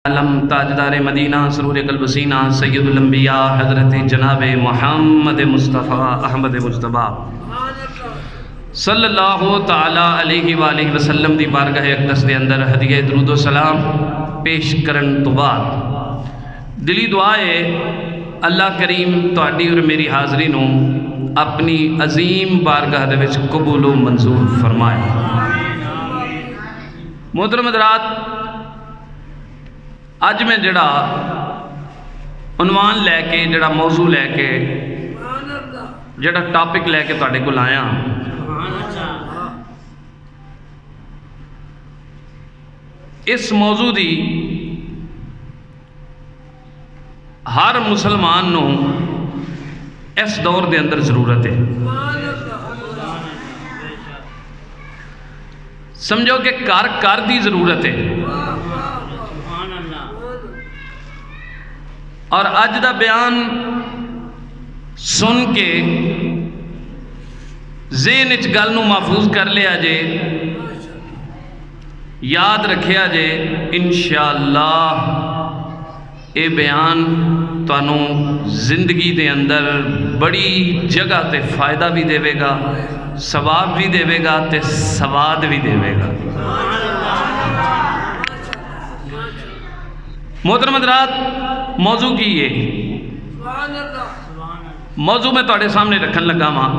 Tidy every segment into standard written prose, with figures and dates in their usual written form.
علم تاجدار مدینہ سرور قلب سینہ سید الانبیاء حضرت جناب محمد مصطفیٰ احمد مجتبیٰ صلی اللہ تعالی علیہ وآلہ وسلم دی بارگاہ اقدس دے اندر ہدیہ درود و سلام پیش کرن تو بعد دلی دعائے اللہ کریم تہاڈی اور میری حاضری نو اپنی عظیم بارگاہ دے وچ قبول و منظور فرمائے۔ محترم حضرات، اج میں جڑا عنوان لے کے جڑا موضوع لے کے جڑا ٹاپک لے کے تہاڈے کول آیا، اس موضوع دی ہر مسلمان نو اس دور دے اندر ضرورت ہے۔ سمجھو کہ کار دی ضرورت ہے، اور اج دا بیان سن کے ذہن وچ گل نو محفوظ کر لیا جے، یاد رکھیا جے، انشاءاللہ اے بیان تانوں زندگی دے اندر بڑی جگہ تے فائدہ بھی دے گا، ثواب بھی دے گا تے سواد بھی دے گا۔ محترم حضرات، موضوع کی ہے، موضوع میں تہاڈے سامنے رکھن لگا ہاں۔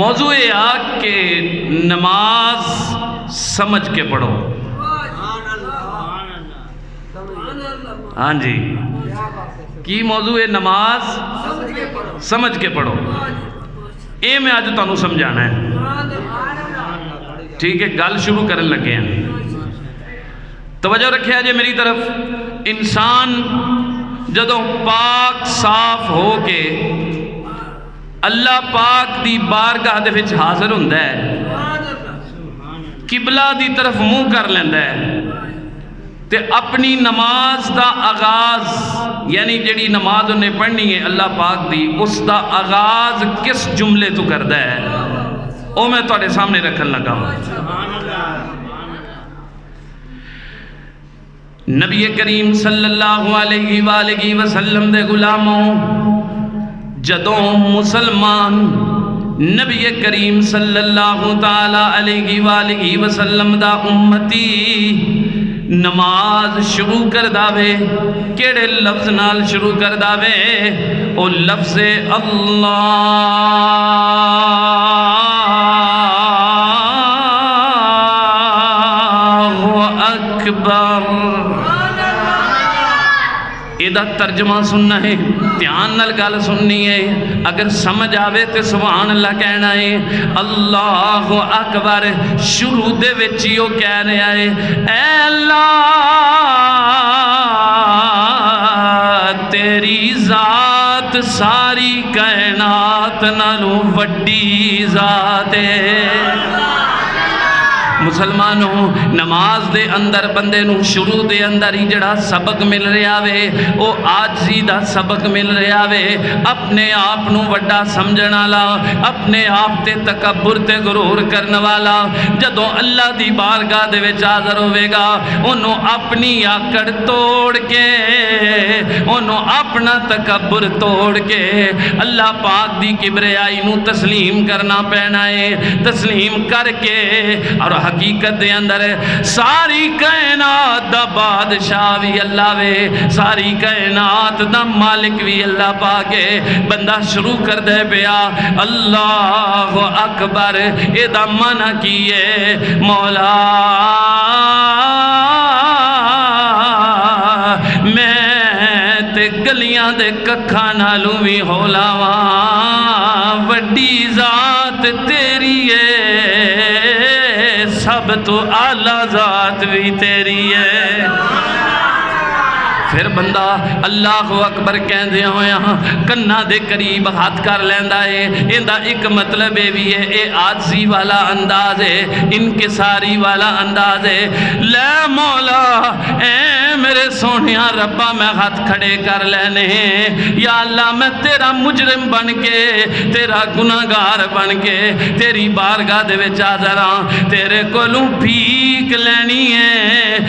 موضوع یہ آ کہ نماز سمجھ کے پڑھو۔ ہاں جی، کی موضوع ہے؟ نماز سمجھ کے پڑھو۔ اے میں آج تانوں سمجھانا ہے، ٹھیک ہے؟ گل شروع کرن لگے ہیں، توجہ رکھیا جے میری طرف۔ انسان جدوں پاک صاف ہو کے اللہ پاک دی بارگاہ دے وچ حاضر ہوندا ہے، قبلہ دی طرف منہ کر لیندا ہے، تے اپنی نماز دا آغاز، یعنی جڑی نماز انہیں پڑھنی ہے اللہ پاک دی، اس دا آغاز کس جملے تو کردا ہے، او میں تہاڈے سامنے رکھن لگا ہوں۔ نبی کریم صلی اللہ علیہ وآلہ وسلم دے غلاموں، جدوں مسلمان نبی کریم صلی اللہ تعالی علیہ وآلہ وسلم دا امتی نماز شروع کر داوے، کیڑے لفظ نال شروع کر داوے؟ او لفظ اللہ اکبر۔ ایدہ ترجمہ سننا ہے، دھیان نال گل سننی ہے، اگر سمجھ آوے تے سبحان اللہ کہنا ہے۔ اللہ اکبر شروع دے وچیو کہہ رہا ہے، اے اللہ تیری ذات ساری کائنات نالوں وڈی ذات ہے۔ مسلمانوں، نماز دے اندر بندے نو شروع دے اندر ہی جڑا سبق مل رہا وے، او عاجزی دا سبق مل رہا وے، اپنے آپ نو وڈا سمجھن والا، اپنے آپ تے تکبر تے غرور کرن والا، جدوں اللہ دی بارگاہ دے وچ حاضر ہوے گا، اونوں اپنی آکڑ توڑ کے، اونوں اپنا تکبر توڑ کے اللہ پاک دی کبریائی نو تسلیم کرنا پینا ہے۔ تسلیم کر کے، اور حقیقت دے اندر ساری کائنات دا بادشاہ بھی اللہ وے، ساری کائنات دا مالک بھی اللہ پاک ہے۔ بندہ شروع کر دے پیا اللہ اکبر، اے دا معنی کیے مولا میں تے گلیاں دے ککھاں نالوں بھی ہولا واں، وڈی ذات تیری ہے، سب تو اعلیٰ ذات بھی تیری ہے۔ پھر بندہ اللہ اکبر کہندے ہویا کنا دے قریب ہاتھ کر لیندا ہے۔ ایندا ایک مطلب یہ بھی ہے، اے عاجزی والا انداز ہے، انکساری والا انداز ہے۔ لے مولا اے میرے سونیا ربا میں ہاتھ کھڑے کر لینے ہیں، یا اللہ میں تیرا مجرم بن کے، تیرا گناہگار بن کے تیری بارگاہ دے وچ حاضر ہاں، تیرے کولوں بھیک لینی ہے،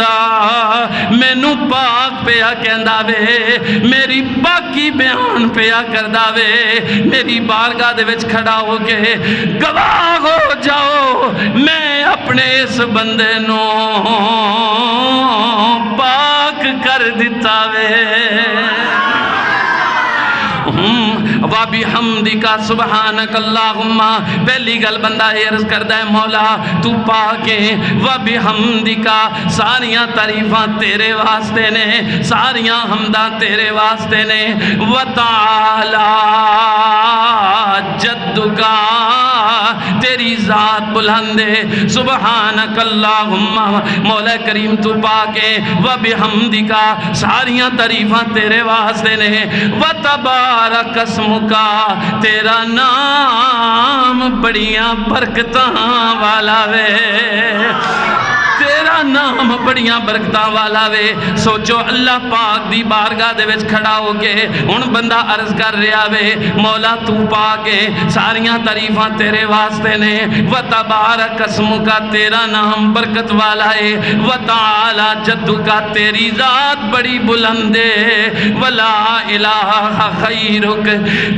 بندہ مینوں پاک پیا کہندا وے، میری پاکی بیان پیا کردا وے، میری بارگاہ دے وچ کھڑا ہو کے گواہ ہو جاؤ میں اپنے اس بندے نو پاک کر دیتا وے۔ وَبِحَمْدِكَ سُبْحَانَكَ اللہم، پہلی گل بندہ عرض کردہ ہے مولا تو پاک ہے، وَبِحَمْدِكَ ساریاں تعریفاں تیرے واسطے نے، ساریاں حمداں تیرے واسطے نے، وَتَعَالَى جَدُّكَ تیری ذات بلند ہے، سبحانک اللہم مولا کریم تو پاک ہے، وَبِحَمْدِكَ ساریاں تعریفاں تیرے واسطے نے، وَتَبَارَكَ اسمُكَ تیرا نام بڑیاں برکتاں والا وے، تیرا نام بڑیاں برکتاں والا وے۔ سوچو اللہ پاک دی بارگاہ دے وچ کھڑا ہو کے ہن بندہ عرض کر رہا وے مولا تو پاک ہے، ساریاں تعریفاں تیرے واسطے نے، وتبارک اسمک تیرا نام برکت والا ہے، وتعالی جدک تیری ذات بڑی بلند ہے، ولا الہ غیرک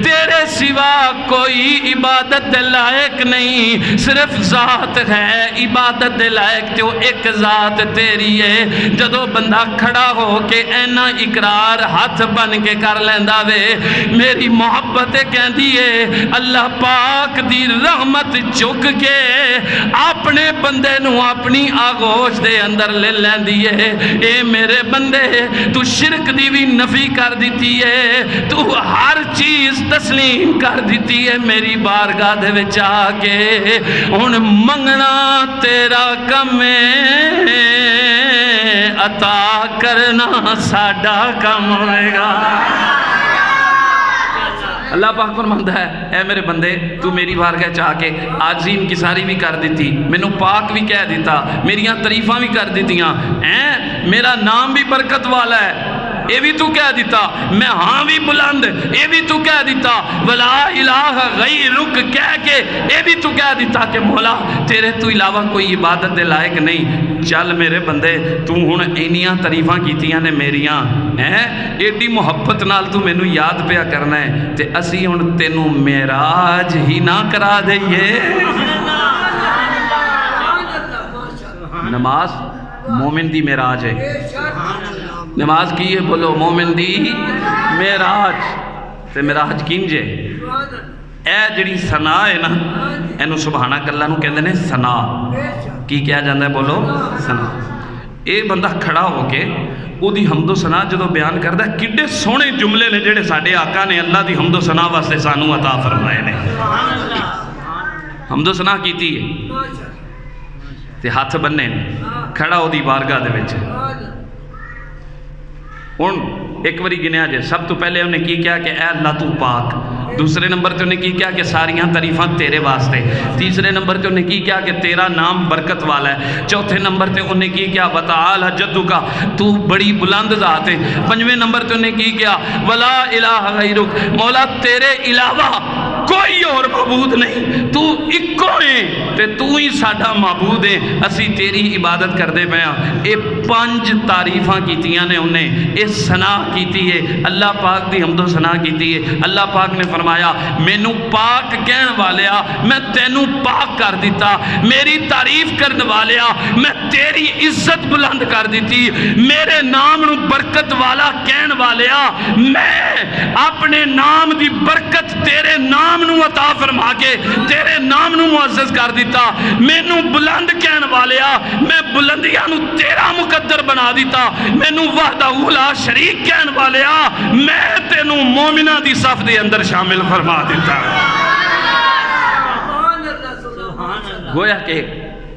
تیرے سوا کوئی عبادت لائق نہیں، صرف ذات ہے عبادت لائق تو ایک ذات تیری ہے۔ جدو بندہ کھڑا ہو کے اینا اقرار ہاتھ بن کے کر لیندہ وے، میری محبت کہندی ہے اللہ پاک دی رحمت چک کے اپنے بندے نو اپنی آغوش دے اندر لے لیندی ہے۔ اے میرے بندے تو شرک دی بھی نفی کر دیتی ہے، تو ہر چیز تسلیم کر دیتی ہے میری بارگاہ دے وچ آ کے، ہن منگنا تیرا کم ہے، عطا کرنا ساڈا کم ہوئے گا۔ اللہ پاک فرماندا ہے اے میرے بندے تو میری بارگاہ چاہ کے عاجزی انکساری بھی کر دیتی، مینوں پاک بھی کہہ دیتا، میریاں تعریفاں بھی کر دیتیاں، میرا نام بھی برکت والا ہے، اے بھی تو کہہ دیتا، میں ہاں بھی بلند اے بھی تو کہہ دیتا، ولا الہ غیرک کہہ کے اے بھی تو کہہ دیتا کہ مولا تیرے تو علاوہ کوئی عبادت دے لائق نہیں۔ چل میرے بندے تو ہن اینیاں تعریفاں کیتیاں نے میریاں، ایڈی محبت نال تو مینوں یاد پیا کرنا ہے تے اسی ہن تینوں معراج ہی نہ کرا دئیے۔ نماز مومن دی معراج ہے، نماز کی ہے بولو مومن دی معراج، تے معراج کینجے اے جڑی ثنا ہے نا اینو سبحانک اللہ نو کہندے نے ثنا، کی کیا جاندہ ہے بولو ثنا۔ اے بندہ کھڑا ہو کے او دی حمد و ثنا جدو بیان کردا ہے، کڈے سونے جملے نے جڑے ساڈے آقا نے اللہ دی حمد و ثنا واسطے سانو عطا فرمائے نے، حمد و ثنا کیتی ہے تے ہاتھ بننے کھڑا ہو دی بارگاہ دے وچ۔ ہن ایک واری گنیا جے، سب تو پہلے انہیں کی کیا کہ اے اللہ تو پاک، دوسرے نمبر تے انہیں کی کیا کہ ساریاں تعریفاں تیرے واسطے، تیسرے نمبر تے انہیں کی کیا کہ تیرا نام برکت والا ہے، چوتھے نمبر تے انہیں کی کیا وتعالی جدک تو بڑی بلند ذات ہے، پنجویں نمبر تے انہیں کی کیا ولا الہ غیرک مولا تیرے علاوہ کوئی اور معبود نہیں، تو اکو ہے تے تو ہی ساڈا معبود ہے، اسی تیری عبادت کر دے پیا۔ اے پانچ تعریفاں کیتیاں نے انہیں، اے ثنا کیتی ہے اللہ پاک دی حمد و ثنا کیتی ہے۔ اللہ پاک نے فرمایا مینوں پاک کہن والیا میں تینوں پاک کر دیتا، میری تعریف کرن والیا میں تیری عزت بلند کر دیتی، میرے نام نو برکت والا کہن والیا میں اپنے نام دی برکت تیرے نام نو عطا فرما کے تیرے نام نو معزز کر دیتا، مینوں بلند کہن والیا میں بلندیاں نو تیرا مقدر بنا دیتا، مینوں وحدہ لا شریک کہن والیا میں تینوں مومنہ دی صف دے اندر شامل فرما دیتا۔ گویا کہ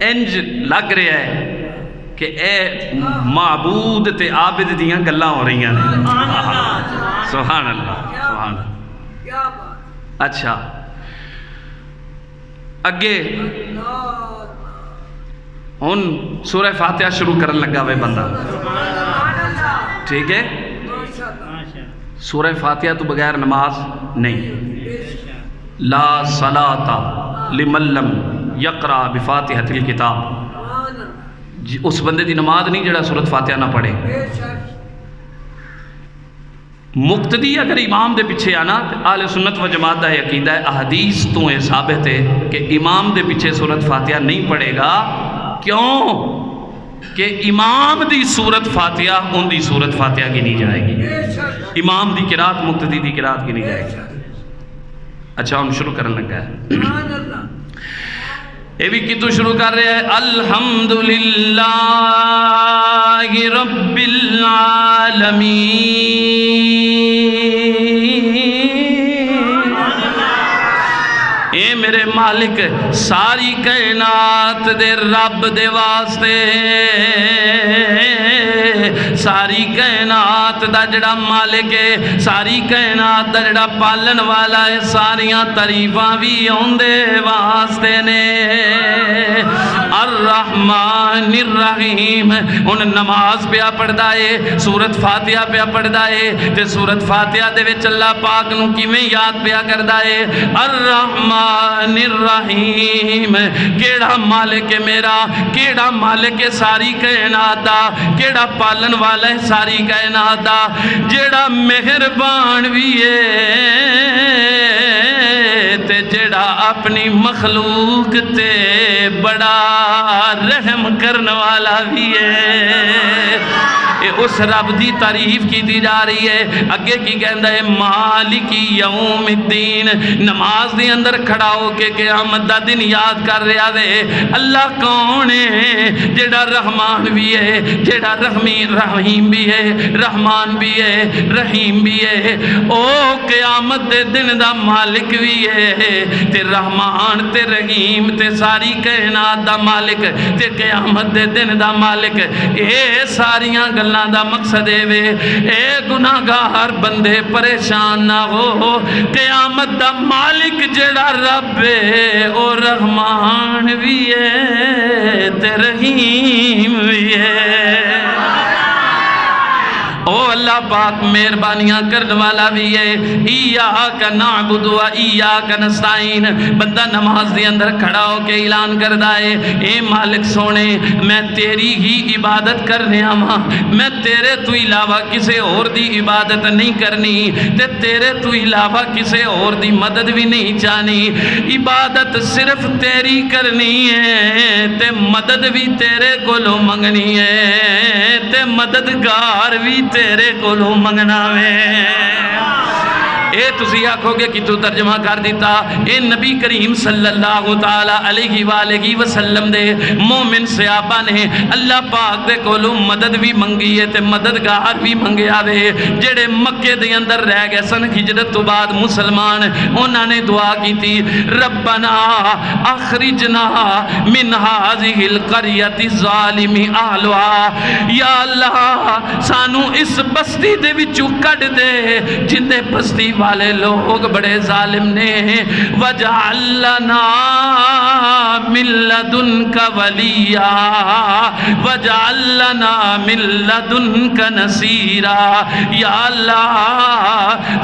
انج لگ رہا ہے کہ اے معبود تے عابد دیاں گلاں ہو رہی ہیں، سبحان اللہ سبحان اللہ۔ اچھا اگے ہن سورہ فاتحہ شروع کرن لگا وے بندہ، ٹھیک ہے؟ سورہ فاتحہ تو بغیر نماز نہیں، لا صلاۃ لمن لم یقرأ بفاتحۃ الکتاب، اس بندے دی نماز نہیں جڑا سورت فاتحہ نہ پڑھے. مقتدی اگر امام دے پیچھے آنا اہل سنت و جماعت دا عقیدہ ہے، احادیث تو یہ ثابت ہے کہ امام دے پیچھے سورت فاتحہ نہیں پڑھے گا. کیوں؟ کہ امام دی سورت فاتحہ ان دی سورت فاتحہ کی نہیں جائے گی. امام دی قرات مقتدی دی قرات کی نہیں جائے گی. اچھا ہم شروع کرنے لگا ہے. یہ بھی کتوں شروع کر رہے ہیں؟ الحمدللہ رب العالمین. اے میرے مالک ساری کائنات دے رب دے واسطے، ساری کائنات دا جڑا مالک ہے، ساری کائنات دا جڑا پالن والا ہے، ساریاں تعریفاں بھی اوندے واسطے نے. الرحمن الرحیم. ان نماز پیا پڑھدا ہے، سورت فاتحہ پیا پڑھدا ہے، تے سورت فاتحہ دے وچ اللہ پاک نو کیویں یاد پیا کردا ہے؟ الرحمن الرحیم. کیڑا مالک ہے میرا، کیڑا مالک ہے ساری کائنات دا، کیڑا پالن والا ہے ساری کائنات دا، جیڑا مہربان بھی ہے تے جیڑا اپنی مخلوق تے بڑا رحم کرنے والا بھی ہے. اس رب دی تعریف کی دی جا رہی ہے. اگے کی کہندا ہے؟ مالکی یوم الدین. نماز دے اندر کھڑا ہو کے قیامت دا دن یاد کر رہا وے. اللہ کون ہے؟ جیڑا رحمان بھی ہے، جیڑا رحیم بھی ہے، رحمان بھی ہے، رحیم بھی ہے. او قیامت دے دن دا مالک بھی ہے، تے رحمان تے رحیم تے ساری کائنات دا مالک تے قیامت دے دن دا مالک. اے ساریاں گلاں دا مقصد ہے اے گناہگار بندے پریشان نہ ہو. قیامت دا مالک جڑا رب ہے او رحمان بھی ہے تے رحیم بھی ہے. او اللہ پاک مہربانیاں کرنے والا بھی ہے. ایاک نعبد و ایاک نستعین. بندہ نماز دے اندر کھڑا ہو کے اعلان کردا ہے اے مالک سونے میں تیری ہی عبادت کرنے آواں، میں تیرے تو علاوہ کسے اور دی عبادت نہیں کرنی تے تیرے تو علاوہ کسے اور دی مدد بھی نہیں چاہنی. عبادت صرف تیری کرنی ہے تے مدد بھی تیرے کولوں منگنی ہے تے مددگار بھی تیرے کولوں منگنا وے. اے تسی آکھو گے کہ تو ترجمہ کر دیتا. اے نبی کریم صلی اللہ تعالیٰ علیہ وآلہ وسلم دے مومن صحابہ نے اللہ پاک دے کولوں مدد بھی منگی ہے تے مددگار بھی منگیا وے. جڑے مکے دے اندر رہ گئے سن ہجرت تو بعد مسلمان، انہاں نے دعا کی تھی ربنا اخرجنا من هذه القرية الظالم اهلها. یا اللہ سانو اس بستی دے وچوں کڈ دے جندے بستی والے لوگ بڑے ظالم نے. وَجَعَلْ لَنَا مِن لَدُنْكَ وَلِيًّا وَجَعَلْ لَنَا مِن لَدُنْكَ نَصِيرًا. یا اللہ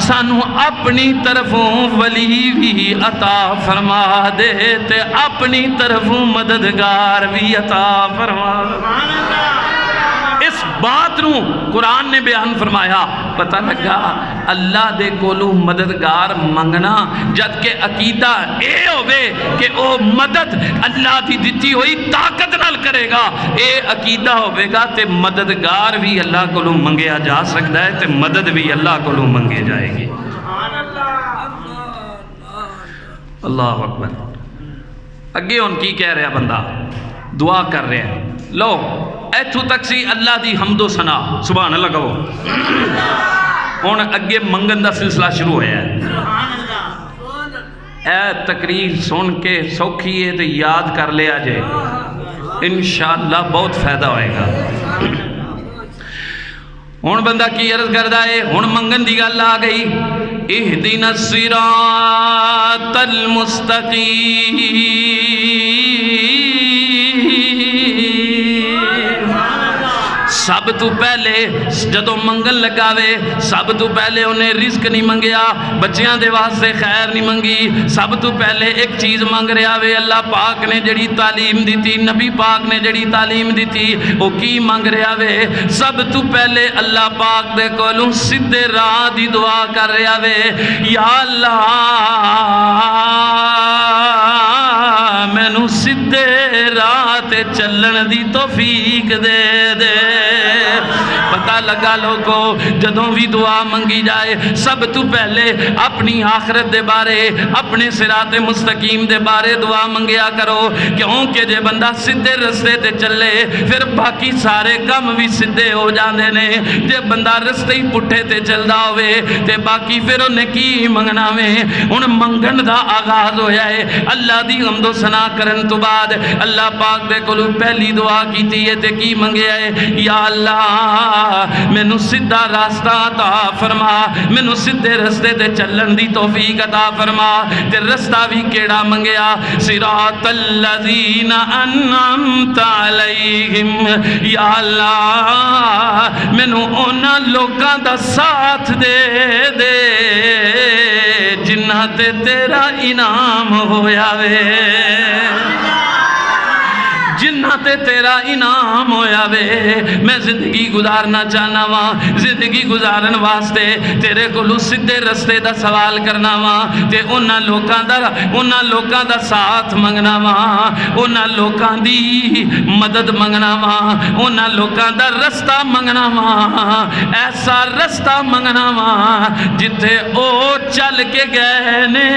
سانو اپنی طرفوں ولی بھی عطا فرما دے تے اپنی طرفوں مددگار بھی عطا فرما. اس بات نو قرآن نے بیان فرمایا. پتہ لگا اللہ دے کولوں مددگار منگنا جدکہ عقیدہ اے ہوئے کہ او مدد اللہ دی دیتی ہوئی طاقت نال کرے گا. اے عقیدہ ہوئے گا تے مددگار بھی اللہ کولوں منگیا جا سکتا ہے تے مدد بھی اللہ کولوں منگے جائے گی. اللہ اکبر. اگے ان کی کہہ رہا بندہ دعا کر رہے ہیں. لو ایتھو تک سی اللہ دی حمد و ثنا سبحان اللہ کہو. ہن اگے منگن دا سلسلہ شروع ہوا ہے. اے تقریر سن کے سوکھی ہے تو یاد کر لیا جائے انشاءاللہ بہت فائدہ ہوئے گا. ہن بندہ کی عرض کردا ہے ہن منگن دی گل آ گئی. اہدنا الصراط المستقیم سب تو پہلے جدوں منگن لگاوے سب تو پہلے انہیں رزق نہیں منگیا بچیاں دے واسطے خیر نہیں منگی سب تو پہلے ایک چیز منگ رہا وے اللہ پاک نے جڑی تعلیم دیتی نبی پاک نے جڑی تعلیم دیتی وہ کی منگ رہا وے سب تو پہلے اللہ پاک دے کولوں سیدھے راہ دی دعا کر رہا وے یا اللہ مینوں سیدھے راہ تے چلن دی توفیق دے دے پتہ لگا لوگو جدوں بھی دعا منگی جائے سب تو پہلے اپنی آخرت دے بارے اپنے صراط مستقیم دے بارے دعا منگیا کرو کیونکہ جے بندہ سدھے رستے تے چلے پھر باقی سارے کم بھی سدھے ہو جاندے نے جے بندہ رستے ہی پٹھے تے چلدا ہوئے تے باقی پھر انہیں کی منگنا میں ان منگن دا آغاز ہویا ہے اللہ دی حمد و ثنا کرن تو بعد اللہ پاک دے کولوں پہلی دعا کیتی ہے تے کی منگیا ہے یا اللہ مینوں سیدھا راستہ عطا فرما مینوں سیدھے رستے تے چلن دی توفیق عطا فرما تے رستہ بھی کیڑا منگیا صراط الذین انعمت علیہم یا اللہ مینوں انہاں لوکاں دا ساتھ دے دے جنہاں تے تیرا انعام ہویا وے جنہاں تے تیرا انعام ہویا وے میں زندگی گزارنا چاہنا وہاں زندگی گزارن واسطے تیرے کو سدھے رستے دا سوال کرنا وہاں تے انہاں لوکاں دا ساتھ منگنا وہاں انہاں لوکاں دی مدد منگنا وہاں انہاں لوکاں دا رستہ منگنا وہاں ایسا رستہ منگنا وہاں جتھے او چل کے گئے نے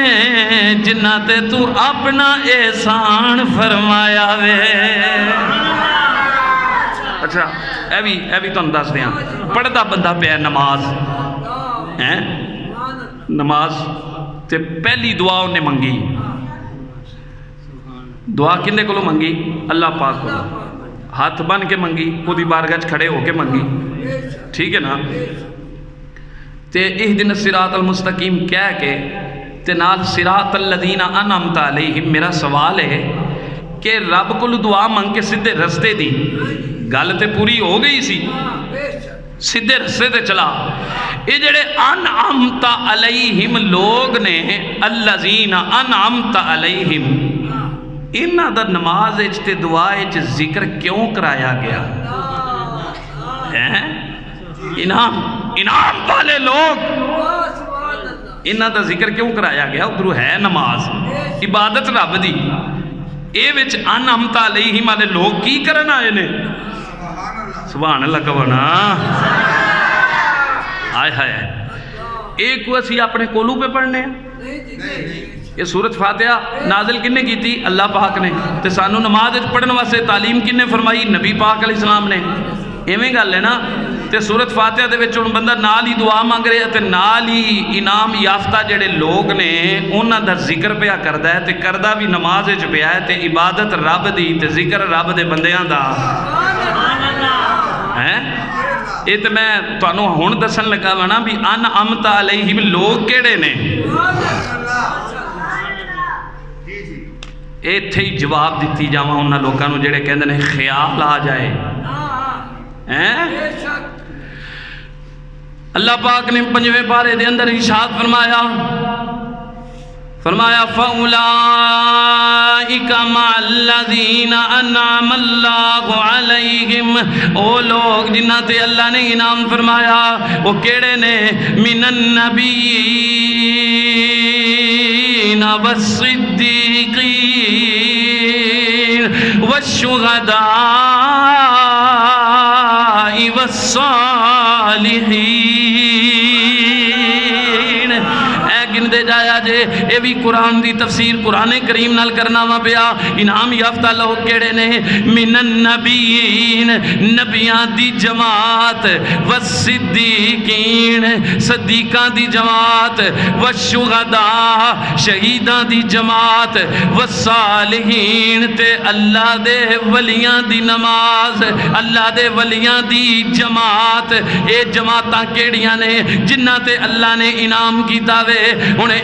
جنہاں تے تو اپنا احسان فرمایا وے اچھا اے بھی تو انداز دیاں پڑھتا بندہ پیا نماز نماز تے پہلی دعا انہیں منگی دعا کنے کو منگی اللہ پاک کو ہاتھ بن کے منگی وہ دی بارگاہ کھڑے ہو کے منگی ٹھیک ہے نا تے اہدنا الصراط المستقیم کہہ کے تے نال صراط الذین انعمت علیہم میرا سوال ہے کہ رب کو دعا منگ کے سدھے رستے دی گل تے پوری ہو گئی سی سدھے رستے تے چلا یہ جڑے انعمت علیہم لوگ نے الذین انعمت علیہم انہاں دا نماز تے دعا ذکر کیوں کرایا گیا انعام والے لوگ انہاں دا ذکر کیوں کرایا گیا ادھر ہے نماز عبادت رب دی اے وچ انعمت علیہم والے لوگ کی کرن آئے نے سبحان اللہ کہنا آئے ہائے ایک کو اسی اپنے کولو پہ پڑھنے ہیں یہ سورت فاتحہ نازل کنے کی تھی اللہ پاک نے تے سانو نماز پڑھن واسطے تعلیم کنے فرمائی نبی پاک علیہ السلام نے ایویں گل ہے نا تے سورت فاتحہ دے وچ ہن بندہ نال ہی دعا مانگ رہا تے نال ہی انعام یافتہ جڑے لوگ نے انہاں دا ذکر پیا کردا ہے تے کردا بھی نماز وچ پیا ہے تے عبادت رب دی تے ذکر رب دے بندیاں دا ہیں یہ تو میں تانوں ہن دسن لگا نا بھی انعمت علیہم لوگ کیڑے نے ایتھے ہی جواب دیتی جاواں انہاں لوکاں نوں جڑے کہندے نے خیال آ جائے اللہ پاک نے 5ویں پارے دے اندر ارشاد فرمایا فَأُولَئِكَ مَعَ الَّذِينَ أَنْعَمَ اللَّهُ عَلَيْهِمْ او لوگ جنہاں تے اللہ نے انعام فرمایا وہ کیڑے نے مِنَ النَّبِيِّينَ وَالصِّدِّيقِينَ وَالشُّهَدَاءِ وَالصَّالِحِينَ دے جایا جے اے بھی قرآن دی تفسیر قرآن کریم نال کرنا وا پیا انعام یافتہ لوگ کیڑے نے من النبیین نبیاں دی جماعت والصدیقین صدیقاں دی جماعت والشہداء شہیداں دی جماعت والصالحین تے اللہ دے ولیاں دی نماز اللہ دے ولیاں دی جماعت اے جماعتاں کیڑیاں نے جنہاں تے اللہ نے انعام کیتا وے ہن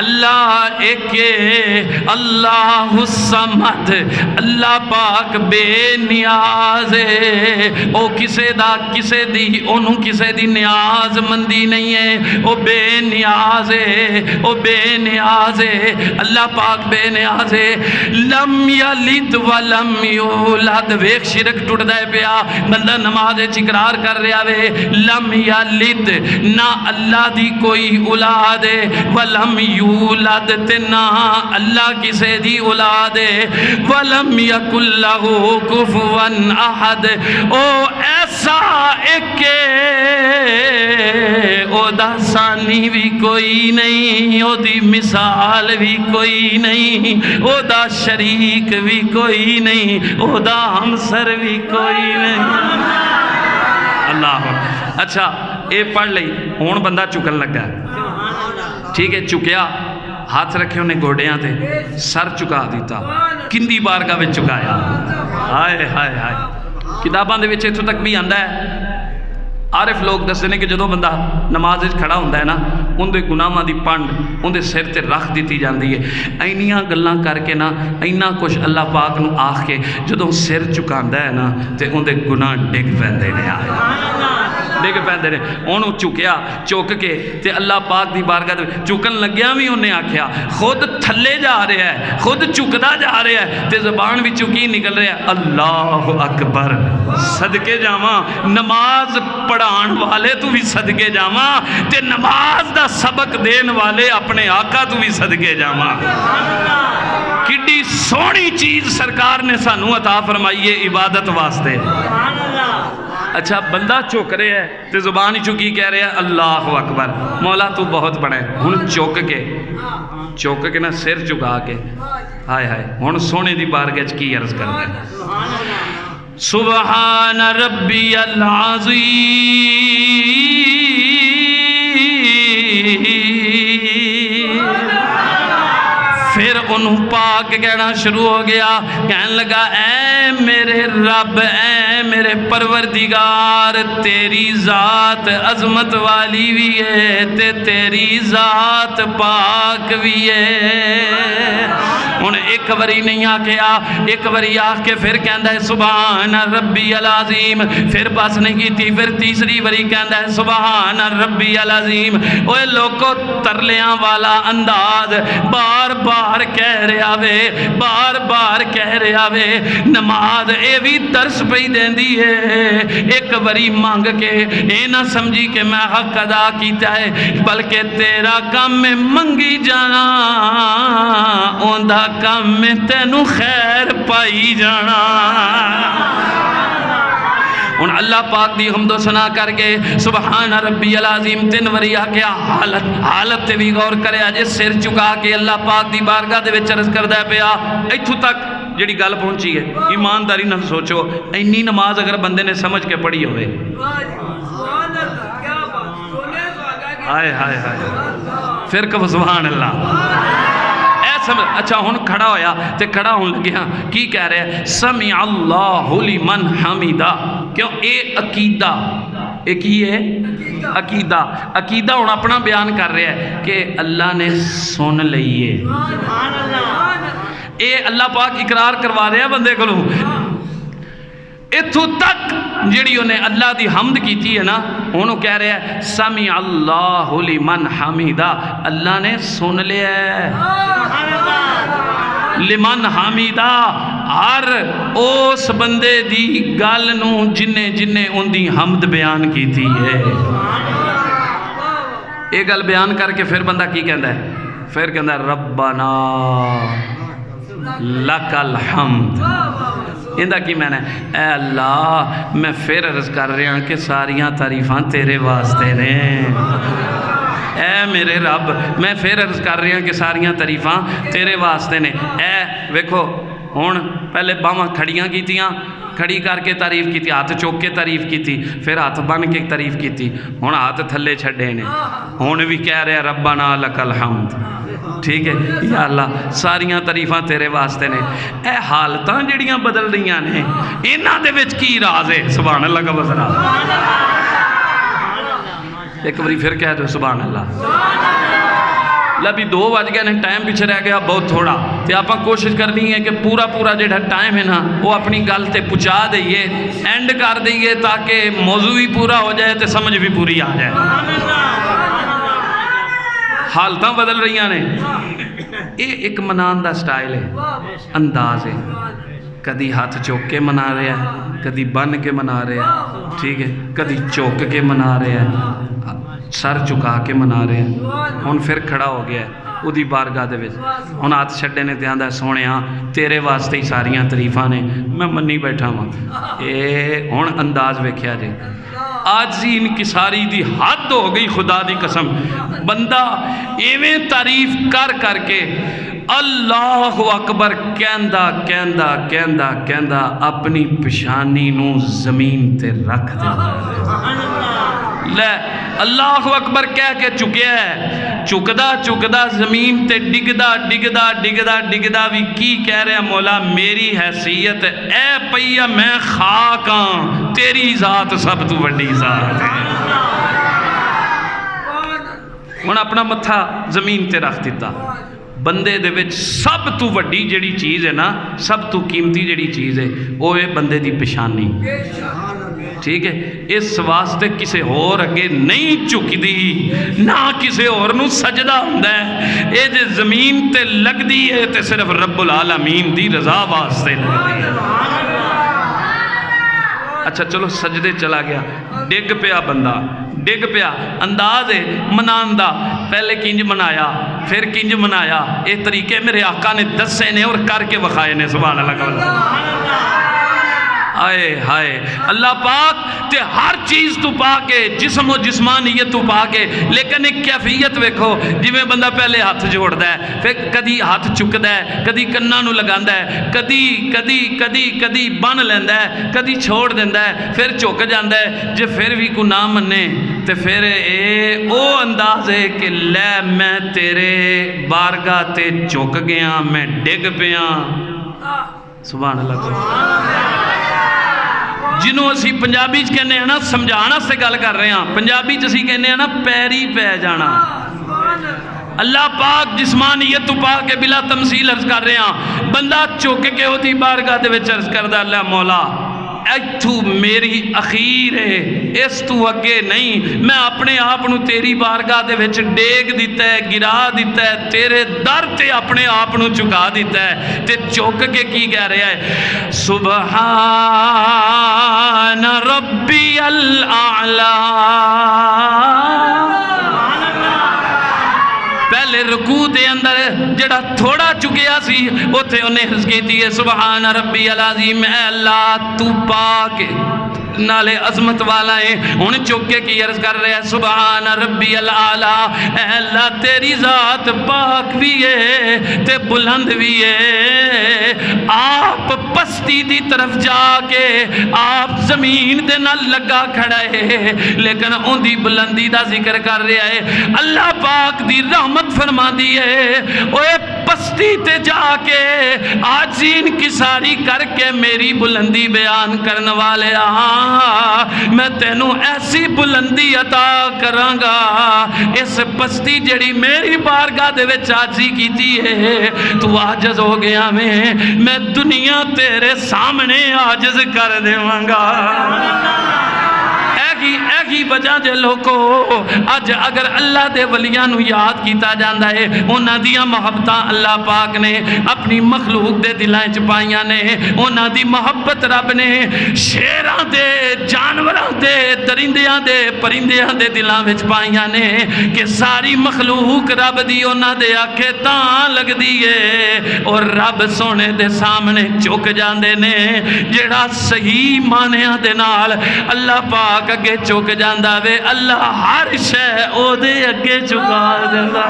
اللہ ایک اللہ الصمد، اللہ پاک بے نیاز ہے، او کسے دا کسے دی انہوں کسے دی نیاز مندی نہیں ہے، او بے نیاز ہے، او بے نیاز ہے، اللہ پاک بے نیاز ہے۔ لم یلد ولم یولد، ویک شرک ٹوٹ دے پیا، بندہ نماز اقرار کر رہا وے لم یلد، نہ اللہ دی کوئی اولاد ہے، ولم یولد تے نہ اللہ کسے دی اولاد ہے، ولم یکن لہ کفوا احد، او ایسا ایک او دا ثانی بھی کوئی نہیں، او دی مثال بھی کوئی نہیں، او دا شریک بھی کوئی نہیں، او دا ہمسر بھی کوئی نہیں۔ اللہ اچھا اے پڑھ لئی، ہون بندہ چکن لگا، ٹھیک ہے، چکیا، ہاتھ رکھے انہیں گوڑیاں تھے، سر چکا دیتا، کندی بارگاہ میں چکایا، ہائے ہائے ہائے۔ کتاباں دے وچ اتھوں تک بھی آندا ہے، عارف لوگ دستے ہیں کہ جدو بندہ نماز کھڑا ہوتا ہے نا، اندے گناہاں دی پنڈ اندے سر تے رکھ دیتی جاندی ہے، اینیاں گلاں کر کے نا، اینا کچھ اللہ پاک نو آکھ کے جدو سر چکاندا ہے نا تے اندے گناہ ڈگ پیندے نے، ڈگ پیندے نے۔ انہوں چکیا، چک کے تے اللہ پاک دی بارگاہ دے چکن لگیا بھی انہیں آکھیا، خود تھلے جا رہا ہے، خود چکدا جا رہا ہے تے زبان بھی چکی نکل رہا ہے، اللہ اکبر، صدقے جاواں، نماز پڑھان والے تو بھی صدقے جاواں تے نماز دا سبق دین والے اپنے آقا تو بھی صدقے جاواں۔ کڈی سونی چیز سرکار نے سانو عطا فرمائی ہے عبادت واسطے۔ اچھا بندہ چوک رہے ہے تے زبان ہی چکی کہہ رہے ہیں اللہ اکبر، مولا تو بہت بڑا ہے، ہن چوک کے نا سر چکا کے، ہائے ہائے، ہن سونے دی بارگاہ وچ کی عرض کردا ہے، سبحان ربی العظیم، پھر انہوں پاک کہنا شروع ہو گیا، کہنے لگا اے میرے رب، اے میرے پروردگار، تیری ذات عظمت والی بھی ہے تے تیری ذات پاک بھی ہے۔ ہن ایک باری نہیں آکھیا، ایک باری آکھ کے پھر کہندا ہے سبحان ربی العظیم، پھر بس نہیں کیتی، پھر تیسری باری کہندا ہے سبحان ربی العظیم۔ اوے لوگو ترلیاں والا انداز، بار بار کہہ رہا وے، بار بار کہہ رہا وے، نماز اے بھی درس پہ دیندی ہے، ایک باری مانگ کے اے نہ سمجھی کہ میں حق ادا کیتا ہے، بلکہ تیرا کام میں منگی جانا، اوندا کام میں تینوں خیر پائی جانا۔ ان اللہ پاک دی حمد و ثنا کر کے سبحان ربی العظیم 3 واری آکھیا، حالت تے بھی غور کرے، اجے سر چکا کے اللہ پاک دی بارگاہ دے وچ عرض کردا پیا۔ ایتھوں تک جڑی گل پہنچی ہے، ایمانداری نال سوچو، اینی نماز اگر بندے نے سمجھ کے پڑھی ہوئے، ہائے ہائے ہائے، پھر کہ سبحان اللہ۔ اچھا ہن کھڑا ہویا تے کھڑا ہون لگیا، کی کہہ رہے ہیں سمع اللہ لمن حمیدہ، کیوں اے عقیدہ، اے کی ہے عقیدہ، عقیدہ ہن اپنا بیان کر رہے ہیں کہ اللہ نے سن لئیے، اے اللہ پاک اقرار کروا رہے ہیں بندے کو، اتھو تک جڑی انہیں اللہ دی حمد کیتی ہے نا، انہوں کہہ رہے ہیں سمع اللہ لمن حمیدہ، اللہ نے سن لیا ہے، لمن حمیدہ، ہر اس بندے دی گل نو جنہیں ان دی حمد بیان کیتی ہے۔ ایک گل بیان کر کے پھر بندہ کی کہندا ہے، پھر کہندا ہے ربنا لک الحمد، اندہ کی میں نے اے اللہ میں پھر عرض کر رہا ہوں کہ ساریاں تعریفاں تیرے واسطے نے، اے میرے رب میں پھر عرض کر رہا ہوں کہ ساریاں تعریفاں تیرے واسطے نے۔ اے ویکھو ہن پہلے باواں کھڑیاں کیتیاں، کھڑی کر کے تعریف کی، ہاتھ چوک کے تعریف کی، پھر ہاتھ بن کے تعریف کی، ہن ہاتھ تھلے چھڑے نے، ہن بھی کہہ رہے ربنا لک الحمد، ٹھیک ہے یا اللہ ساریاں تعریفاں تیرے واسطے نے۔ اے حالتاں جڑیاں بدل رہیاں نے، انہاں دے وچ کی راز ہے؟ سبحان اللہ کا بسرا، ایک باری پھر کہہ دو سبحان اللہ۔ لے بھی 2 بج گئے نے ٹائم پیچھے رہ گیا بہت تھوڑا تے آپ کوشش کرنی ہے کہ پورا جڑا ٹائم ہے نا وہ اپنی گل تے پہنچا دئیے اینڈ کر دئیے تاکہ موضوع بھی پورا ہو جائے تے سمجھ بھی پوری آ جائے حالتاں بدل رہی نے یہ ایک منان دا سٹائل ہے انداز ہے کدی ہاتھ چوک کے منا رہے ہیں کدی بن کے منا رہے ہیں ٹھیک ہے کدی چوک کے منا رہے ہیں سر چکا کے منا رہے ہیں ہن پھر کھڑا ہو گیا ہے وہ دی بارگاہ دے وچ ہن ہاتھ چھڈے نے تے آندا سونیا تیرے واسطے ہی ساریاں تعریفاں نے میں منی بیٹھا ہاں اے ہن انداز ویکھیا جی آجزی انکساری دی حد ہو گئی خدا دی قسم بندہ ایویں تعریف کر کے اللہ اکبر کہندا اپنی پشانی نو زمین تے رکھ لے اللہ اکبر کہہ کے چکیا ہے چکدا زمین تے ڈگدا بھی کی کہہ رہے ہیں مولا میری حیثیت اے پیا میں خاک ہاں تیری ذات سب تو بڑی ذات ہے ہن اپنا متھا زمین تے رکھ دیتا بندے دے وچ سب تو وڈی جڑی چیز ہے نا سب تو قیمتی جڑی چیز ہے وہ ہے بندے دی پشانی ٹھیک ہے اس واسطے کسے اور اگے نہیں چکدی نہ کسے اور نو سجدہ ہوندا ہے اے جے زمین تے لگ دی ہے تے صرف رب العالمین دی رضا واسطے لگدی ہے اچھا چلو سجدے چلا گیا ڈگ پیا بندہ ڈگ پیا انداز ہے منان دا پہلے کنج منایا پھر کنج منایا یہ طریقے میرے آقا نے دسے نے اور کر کے وکھائے نے سبحان اللہ آئے ہائے اللہ پاک تے ہر چیز تو پا کے جسم و جسمانیت تو پا کے لیکن ایک کیفیت ویکھو جی میں بندہ پہلے ہاتھ جوڑ دا ہے پھر کدی ہاتھ چک دا ہے کدی کناں نو لگان دا ہے کدی بن لیندہ ہے کدی چھوڑ دیندہ ہے پھر چک جاندہ ہے جے پھر بھی کو نہ منے تے پھر اے او انداز ہے کہ لے میں تیرے بارگاہ تے چک گیا میں ڈگ پیا سبحان اللہ جنہوں اسی پنجابی کہنے ہیں نا سمجھانا سے گل کر رہے ہیں پنجابی اسی کہنے ہیں نا پیری پہ جانا اللہ پاک جسمانیت تو پاک کے بلا تمثیل عرض کر رہے ہیں بندہ چوکے کے ہوتی بارگاہ دے وچ عرض کردہ اللہ مولا ایتھو میری اخیر ہے اس تو اگے نہیں میں اپنے آپنو تیری بارگاہ دے وچ ڈیگ دیتا ہے گرا دیتا ہے تیرے در تے اپنے آپنو چکا دیتا ہے تے چوک کے کی کہہ رہا ہے سبحان ربی الاعلی پہلے رکوع دے اندر جڑا تھوڑا چکیا سی اوتھے انہیں حرز کیتی ہے سبحان ربی العظیم اے اللہ تو پاک نالے عظمت والا ہے انہیں چکے کی عرض کر رہے ہیں سبحان ربی الاعلی اے اللہ تیری ذات پاک بھی ہے تے بلند بھی ہے آپ پستی دی طرف جا کے آپ زمین دے نہ لگا کھڑا ہے لیکن ان دی بلندی دا ذکر کر رہا ہے اللہ پاک دی رحمت فرما دی ہے اوے پستی تے جا کے آجین کی ساری کر کے میری بلندی بیان کرنے والے میں تینوں ایسی بلندی عطا کرانگا اس پستی جڑی میری بارگاہ دے وچ عاجزی کیتی ہے تو عاجز ہو گیا میں دنیا تیرے سامنے عاجز کر دیوانگا ایگی وجہ جے لوگو آج اگر اللہ دے ولیانو یاد کیتا جاندہ ہے انہاں دیاں محبتاں اللہ پاک نے اپنی مخلوق دے دلائیں چپائیاں نے انہاں دی محبت رب نے شیران دے جانوران دے درندیاں دے پرندیاں دے دلائیں چپائیاں نے کہ ساری مخلوق رب دی انہاں دے آکھے تاں لگ دیئے اور رب سونے دے سامنے چک جاندے نے جڑا صحیح مانیاں دے نال اللہ پاک اگے چک جاندہ وے اللہ ہر شے او دے اگے چکا جاندہ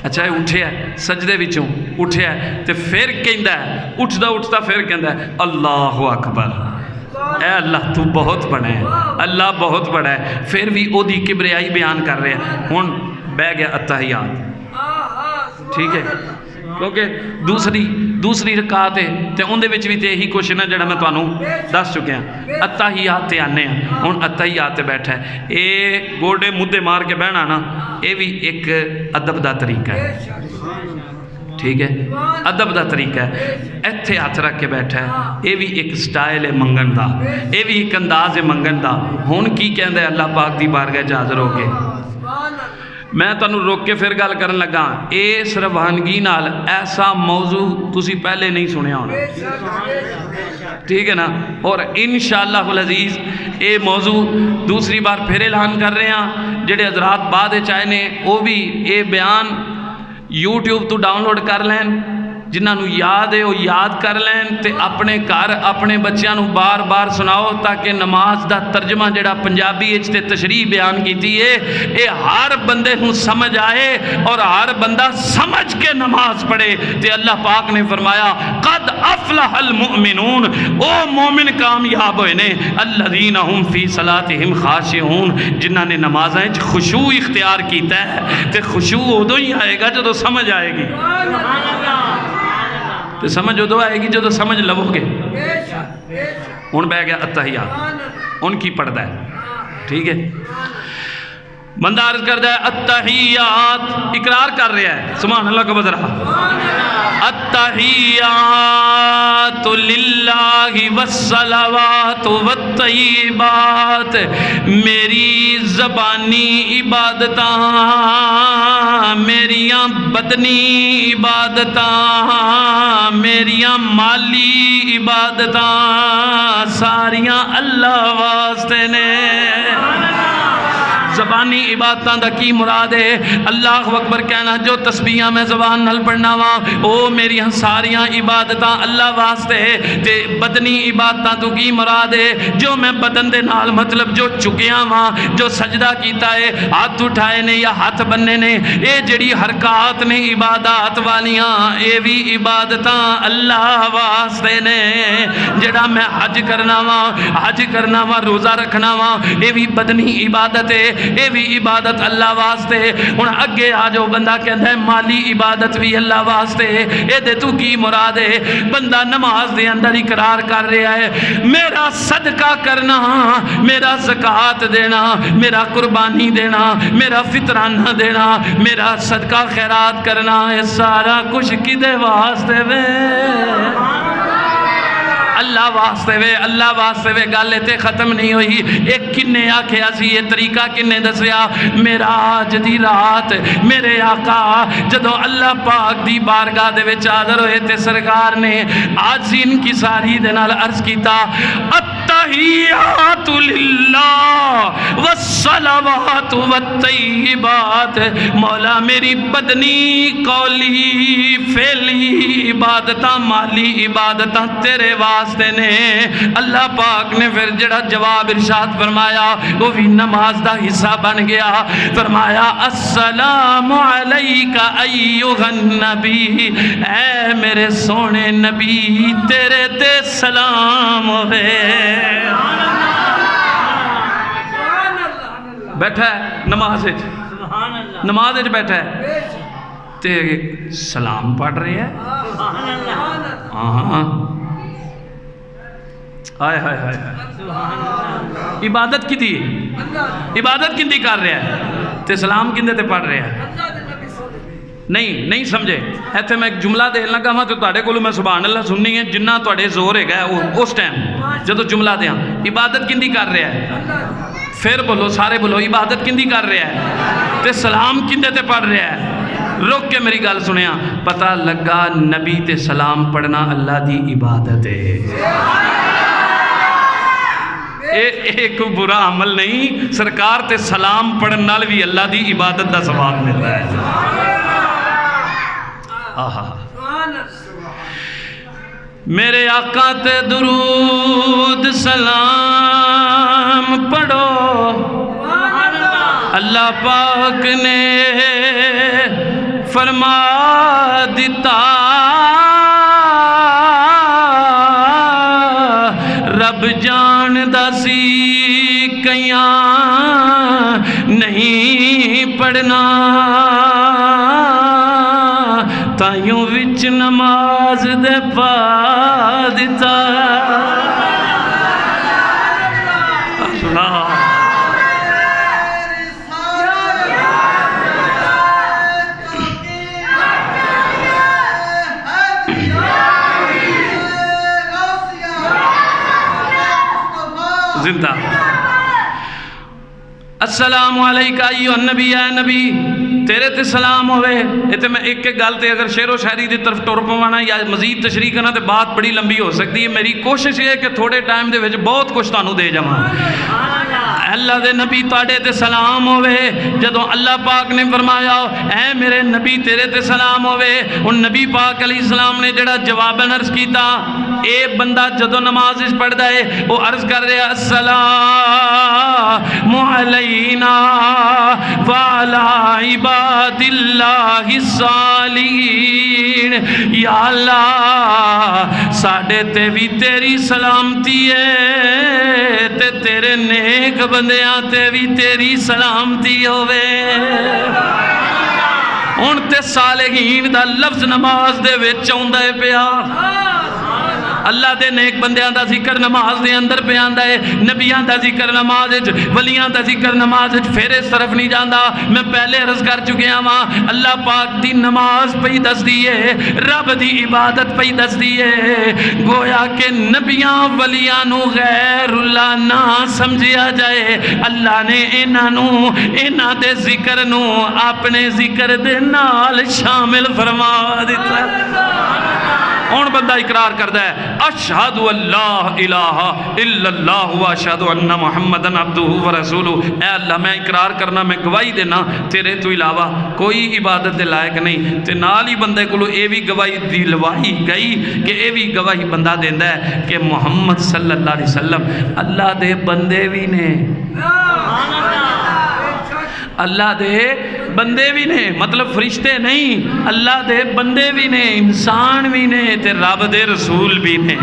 اچھا اٹھے ہے سجدے وچوں اٹھے ہے تے پھر کہندہ ہے اٹھتا پھر کہندہ ہے اللہ اکبر اے اللہ تو بہت بڑا ہے اللہ بہت بڑا ہے پھر بھی او دی کبریائی بیان کر رہے ہیں ہن بہ گیا اتحیات ٹھیک ہے کیونکہ دوسری رکعت ہے تے اون دے وچ وی تے یہی کوشچن ہے جڑا میں تانوں دس چکیا اتحیات تے آنے ہیں ہن اتحیات تے بیٹھا ہے اے گوڑے مدے مار کے بہنا نا اے بھی ایک ادب دا طریقہ ہے ٹھیک ہے ادب دا طریقہ ہے ایتھے ہاتھ رکھ کے بیٹھا ہے اے بھی ایک سٹائل ہے منگن دا اے بھی ایک انداز ہے منگن دا ہن کی کہندا ہے اللہ پاک دی بارگاہ وچ حاضر ہو کے میں تانوں روک کے پھر گل کرن لگا اس روانگی نال ایسا موضوع تسی پہلے نہیں سنیا ہونا ٹھیک ہے نا اور انشاءاللہ العزیز اے موضوع دوسری بار پھر اعلان کر رہے ہیں جڑے حضرات بعد چاہے نے وہ بھی اے بیان یوٹیوب تو ڈاؤن لوڈ کر لین جنہاں نو یاد ہے وہ یاد کر لین تے اپنے گھر اپنے بچیاں نو بار بار سناؤ تاکہ نماز دا ترجمہ جڑا پنجابی وچ تے تشریح بیان کیتی ہے اے ہر بندے نو سمجھ آئے اور ہر بندہ سمجھ کے نماز پڑھے تے اللہ پاک نے فرمایا قد افلح المؤمنون او مومن کامیاب ہوئے نے الذین هم فی صلاتہم خاشعون جنہاں نے نمازاں وچ خشوع اختیار کیتا ہے تے خشوع ادوں ہی آئے گا جدوں سمجھ آئے گی تو سمجھ ادو آئے گی جدو سمجھ لو گے ہن بہ گیا اتحیات ان کی پڑھتا ہے ٹھیک ہے بندہ عرض کرتا ہے اتحیات اقرار کر رہا ہے سبحان اللہ کا بذرہ التحیات للہ والصلوات والطیبات میری زبانی عبادتاں میریاں بدنی عبادتاں میریاں مالی عبادتاں ساریاں اللہ واسطے نے زبانی عبادتاں دا کی مراد ہے اللہ اکبر کہنا جو تسبیحاں میں زبان نال پڑھنا وا او میری ساریاں عبادتاں اللہ واسطے تے بدنی عبادتاں تو کی مراد ہے جو میں بدن دے نال مطلب جو چکیاں وا جو سجدہ کیتا ہے ہاتھ اٹھائے نے یا ہاتھ بننے نے اے جڑی حرکات نے عبادات والیاں اے بھی عبادتاں اللہ واسطے نے جڑا میں حج کرنا وا روزہ رکھنا وا اے بھی بدنی عبادت ہے اے بھی عبادت اللہ واسطے ہن اگے آ جو بندہ کہندا ہے مالی عبادت بھی اللہ واسطے اے دے تو کی مراد ہے بندہ نماز دے اندر اقرار کر رہا ہے میرا صدقہ کرنا میرا زکوٰۃ دینا میرا قربانی دینا میرا فطرانہ دینا میرا صدقہ خیرات کرنا اے سارا کچھ کدے واسطے وے اللہ واسطے وے گل تے ختم نہیں ہوئی ایک کنے آکھیا سی یہ طریقہ کنے دسیا معراج دی رات میرے آقا جدو اللہ پاک دی بارگاہ دے وچ حاضر ہوئے تے سرکار نے آج ان کی ساری دے نال عرض کیتا التحیات للہ والصلوات والطیبات مولا میری بدنی قولی فعلی عبادتاں مالی عبادتاں تیرے واسطے نے اللہ پاک نے پھر جڑا جواب ارشاد فرمایا وہ بھی نماز دا حصہ بن گیا فرمایا السلام علیکہ ایوہ النبی اے میرے سونے نبی تیرے تے سلام ہوئے بیٹھا ہے نماز بیٹھا ہے تے سلام پڑھ رہے ہیں ہاں ہائے ہائے ہائے عبادت کی دی عبادت کندی کر رہے ہیں تے سلام کندے تے پڑھ رہے ہیں نہیں سمجھے ایتھے میں ایک جملہ دے لگا ہاں تو تواڈے کولوں میں سبحان اللہ سننی ہے جنہ تواڈے زور ہے گا اس ٹائم جدو جملہ دیاں عبادت کندی کر رہا ہے پھر بولو سارے بولو عبادت کندی کر رہا ہے تے سلام کندے تے پڑھ رہا ہے روک کے میری گل سنیا پتہ لگا نبی تے سلام پڑھنا اللہ دی عبادت ہے ایک برا عمل نہیں سرکار تے سلام پڑھن نال بھی اللہ دی عبادت دا ثواب ملتا ہے میرے آقا تے درود سلام پڑھو اللہ پاک نے فرما دیتا رب جاندہ سی کیاں نہیں پڑھنا تائیوں وچ دے پا دیتا اللہ زندہ السلام علیکہ ایوہ النبی اے نبی تیرے تے سلام ہوئے. یہ میں ایک گل تے اگر شعر و شاعری دی طرف ٹر پوانا یا مزید تشریح کرنا تے بات بڑی لمبی ہو سکتی ہے. میری کوشش یہ ہے کہ تھوڑے ٹائم دے وچ بہت کچھ تانوں دے جاواں. اللہ دے نبی تاڑے تے سلام ہوئے. جدوں اللہ پاک نے فرمایا اے میرے نبی تیرے تے سلام ہوئے, ان نبی پاک علیہ السلام نے جڑا جواب عرض کیتا, اے بندہ جدوں نماز اس پڑھدا ہے وہ عرض کر رہا السلام علینا وعلی عباد اللہ الصالحین. یا اللہ ساڑے تے بھی تیری سلامتی ہے تے تیرے نیک بندیاں تے بھی تیری سلامتی ہوئے. ان تے صالحین دا لفظ نماز دے وچ آوندا ہے پیا. اللہ دے نیک بندیاں دا ذکر نماز دے اندر پہ آندا ہے, نبیان دا ذکر نماز وچ, ولیاں دا ذکر نماز وچ, پھر اس طرف نہیں جاندا. میں پہلے عرض کر چکیا ہاں اللہ پاک دی نماز پئی دس دی ہے, رب دی عبادت پئی دس دی ہے. گویا کہ نبیاں ولیاں نو غیر اللہ نہ سمجھیا جائے, اللہ نے انہاں دے ذکر نو اپنے ذکر دے نال شامل فرما دیتا. کون بندہ اقرار کرتا ہے اشہد اللہ الہ الا اللہ و اشہد ان محمدن عبدہ و رسولہ. اے اللہ میں اقرار کرنا, میں گواہی دینا تیرے تو علاوہ کوئی عبادت دے لائق نہیں. تے نال ہی بندے کو اے بھی گواہی دلوائی گئی کہ اے بھی گواہی بندہ دیندا ہے کہ محمد صلی اللہ علیہ وسلم اللہ دے بندے بھی نے, اللہ دے بندے بھی نے, مطلب فرشتے نہیں, اللہ دے بندے بھی نے, انسان بھی نے, تے رب دے رسول بھی نے.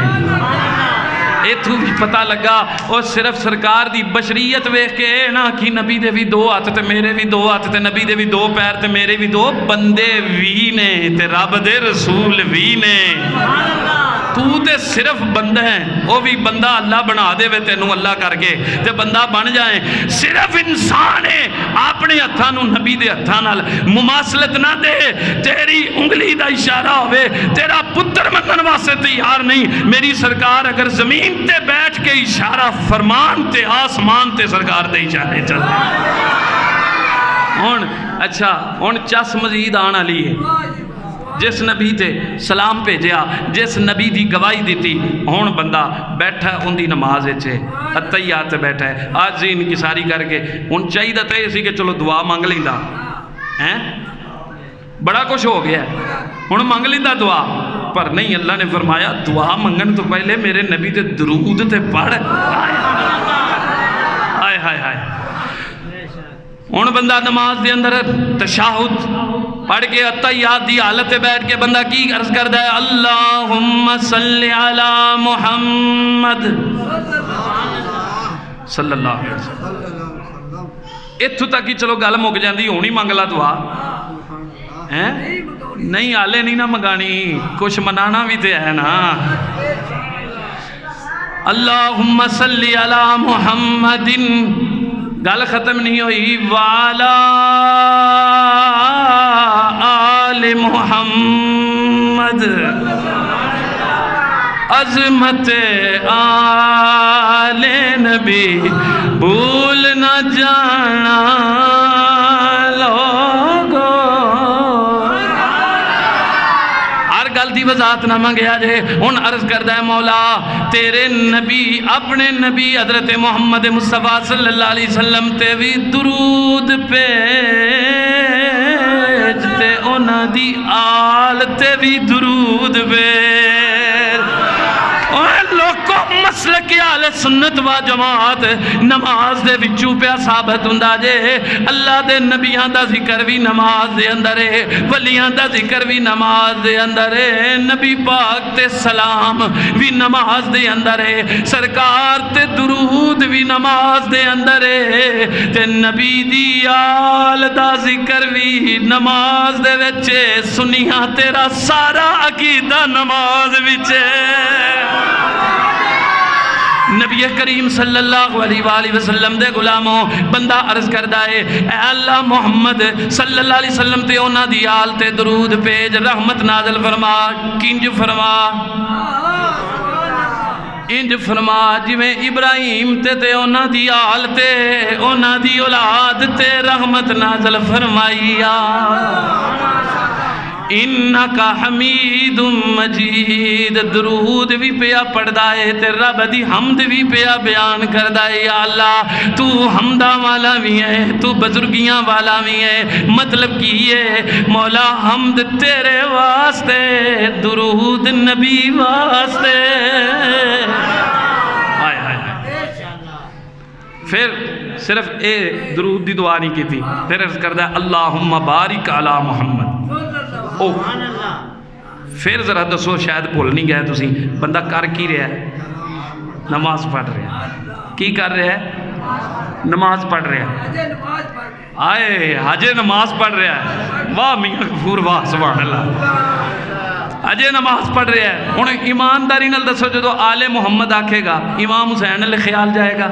ایتھو بھی پتہ لگا اور صرف سرکار دی بشریت ویکھ کے نا کہ نبی دے بھی دو ہاتھ تے میرے بھی دو ہاتھ تے نبی دے بھی دو پیر تے میرے بھی دو, بندے بھی نے تے رب دے رسول بھی نے. تو تے صرف بندہ ہے, وہ بھی بندہ اللہ بنا دے وے تینوں اللہ کر کے تے بندہ بن جائیں. صرف انسان ہے اپنے ہتھاں نوں نبی دے ہتھاں نال مماثلت نہ دے. تیری انگلی دا اشارہ ہوئے تیرا پتر منگن واسطے تیار نہیں. میری سرکار اگر زمین تے بیٹھ کے اشارہ فرمان تے آسمان تے سرکار دے اشارے چل رہے. اچھا ہن چس مزید آن والی ہے. جس نبی تے سلام بھیجیا, جس نبی دی گواہی دیتی, ہون بندہ بیٹھا ان دی نماز وچ اتحیات بیٹھا ہے آج ہی انکساری کر کے. ہن چاہیے تے اسی کہ چلو دعا مانگ لیندا ہیں, بڑا کچھ ہو گیا ہے ہن مانگ لیندا دعا, پر نہیں. اللہ نے فرمایا دعا منگن تو پہلے میرے نبی تے درود تے پڑھ. ہائے ہائے ہائے. ہن بندہ نماز دے اندر تشہد پڑھ کے اتحیات دی حالت بیٹھ کے بندہ کی عرض کردا ہے اللہم صلی علی محمد صلی اللہ علیہ وسلم. اتھو تک ہی چلو گل مک جاندی, ہونی منگ لا دعا نہیں, آلے نہیں نہ منگانی, کچھ منانا بھی تے ہے نا. اللہم صلی علی محمد, گل ختم نہیں ہوئی, والا آل محمد, عظمت آل نبی بھول نہ جانا لوگو. ہر گل دی وضاحت نہ منگیا جے. ہن عرض کردا ہے مولا تیرے نبی اپنے نبی حضرت محمد مصطفیٰ صلی اللہ علیہ وسلم تے بھی درود بھیج تے انہاں دی آل تے بھی درود بھیج. لوگوں مسلک آل سنت و جماعت نماز دے وچوں پیا ثابت ہوندا جے اللہ دے نبیاں دا ذکر بھی نماز دے اندر ہے ولیاں دا ذکر بھی نماز دے اندر ہے نبی پاک تے سلام بھی نماز دے اندر ہے سرکار تے درود بھی نماز دے اندر ہے تے نبی دی آل دا ذکر بھی نماز دے وچے سنیاں تیرا سارا عقیدہ نماز وچے نبی کریم صلی اللہ علیہ وآلہ وسلم دے غلاموں بندہ عرض کردہ ہے اے اللہ محمد صلی اللہ علیہ وسلم تے اونا دی آل تے درود پیج رحمت نازل فرما کنج فرما انج فرما جویں ابراہیم تے اونا دی آل تے اونا دی اولاد تے رحمت نازل فرمائیا انکا حمید مجید درود بھی پیا پڑھدا ہے تے رب دی حمد بھی پیا بیان کردا ہے یا اللہ تو حمدہ والا بھی ہے تو بزرگیاں والا بھی ہے مطلب کی ہے مولا حمد تیرے واسطے درود نبی واسطے پھر صرف اے درود دی دعا نہیں کی تھی پھر عرض کردہ اللہم بارک علی محمد او پھر ذرا دسو شاید بھول نہیں گئے تسی بندہ کر کی رہا ہے نماز پڑھ رہا ہے کی کر رہا ہے نماز پڑھ رہا ہے آئے حجے نماز پڑھ رہا ہے واہ میاں غفور واہ سبحان اللہ اجے نماز پڑھ رہا ہے ہن ایمانداری نال دسو جدو آل محمد آکھے گا امام حسین علیہ خیال جائے گا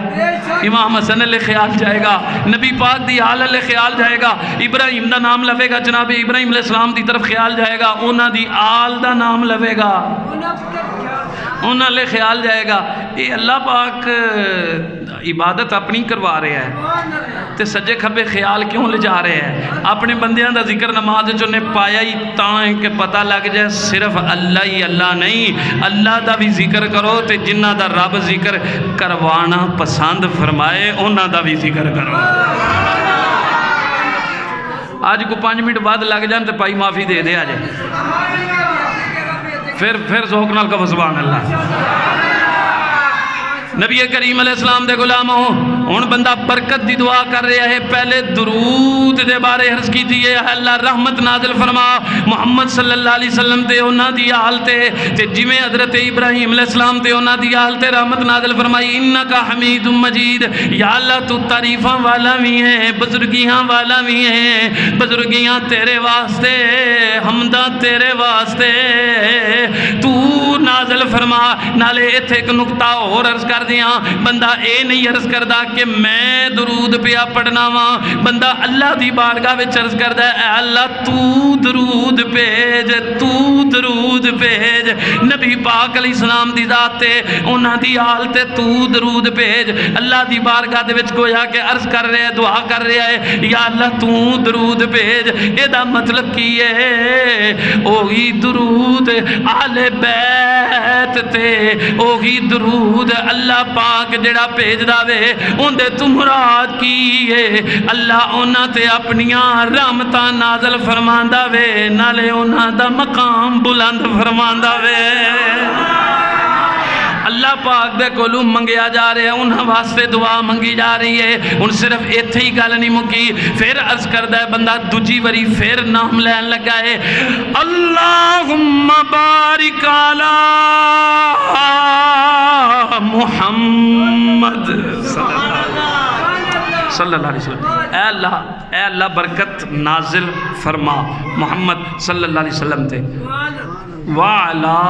امام حسن علیہ خیال جائے گا نبی پاک دی آل علیہ خیال جائے گا ابراہیم دا نام لوے گا جناب ابراہیم علیہ السلام دی طرف خیال جائے گا اونا دی آل دا نام لوے گا اونا لے خیال جائے گا اے اللہ پاک عبادت اپنی کروا رہے ہیں تے سجے کھبے خیال کیوں لے جا رہے ہیں اپنے بندیاں دا ذکر نماز جو نے پایا ہی تائیں کہ پتہ لگ جائے صرف اللہ ہی اللہ نہیں اللہ دا بھی ذکر کرو تے جنہ دا رب ذکر کروانا پسند فرمائے انہ دا بھی ذکر کرو آج کو 5 منٹ بعد لگ جائیں تے پائی معافی دے دے آجے پھر ذوق نال کا سبحان اللہ نبی کریم علیہ السلام دے غلاموں ہن بندہ برکت دی دعا کر رہا ہے پہلے درود دے بارے عرض کی تھی اے اللہ رحمت نازل فرما محمد صلی اللہ علیہ وسلم تے انہاں دی آل تے جویں حضرت ابراہیم علیہ السلام تے انہاں دی آل تے رحمت نازل فرمائی انکا حمید مجید یا اللہ تو تعریفاں والا بھی ہے بزرگیاں والا بھی ہے بزرگیاں تیرے واسطے حمداں تیرے واسطے تو نازل فرما نالے ایتھے ایک نقطہ اور عرض کر دیاں بندہ اے نہیں عرض کردہ کہ میں درود پیا پڑھنا وا بندہ اللہ دی بارگاہ وچ عرض کردہ اے اللہ تو درود بھیج تو درود بھیج نبی پاک علیہ السلام دی ذات تے انہاں دی آل تے تو درود بھیج اللہ دی بارگاہ دے وچ گویا کہ عرض کر رہے دعا کر رہے ہے یا اللہ تو درود بھیج اے دا مطلب کی ہے اوہی درود آل بیت تے اوہی درود اللہ پاک جڑا بھیج داوے اون دے تو مراد کی ہے اللہ انہاں تے اپنیاں رحمتاں نازل فرماندا وے نالے انہاں دا مقام بلند فرماندا وے اللہ پاک دے کولوں منگیا جا رہے ہیں انہاں واسطے دعا منگی جا رہی ہے ان صرف ایتھے ہی گل نہیں مکی پھر عرض کردہ ہے بندہ دوجی وری پھر نام لین لگا ہے اللہم بارک علی محمد صلی اللہ علیہ وسلم اے اللہ برکت نازل فرما محمد صلی اللہ علیہ وسلم تے وعلا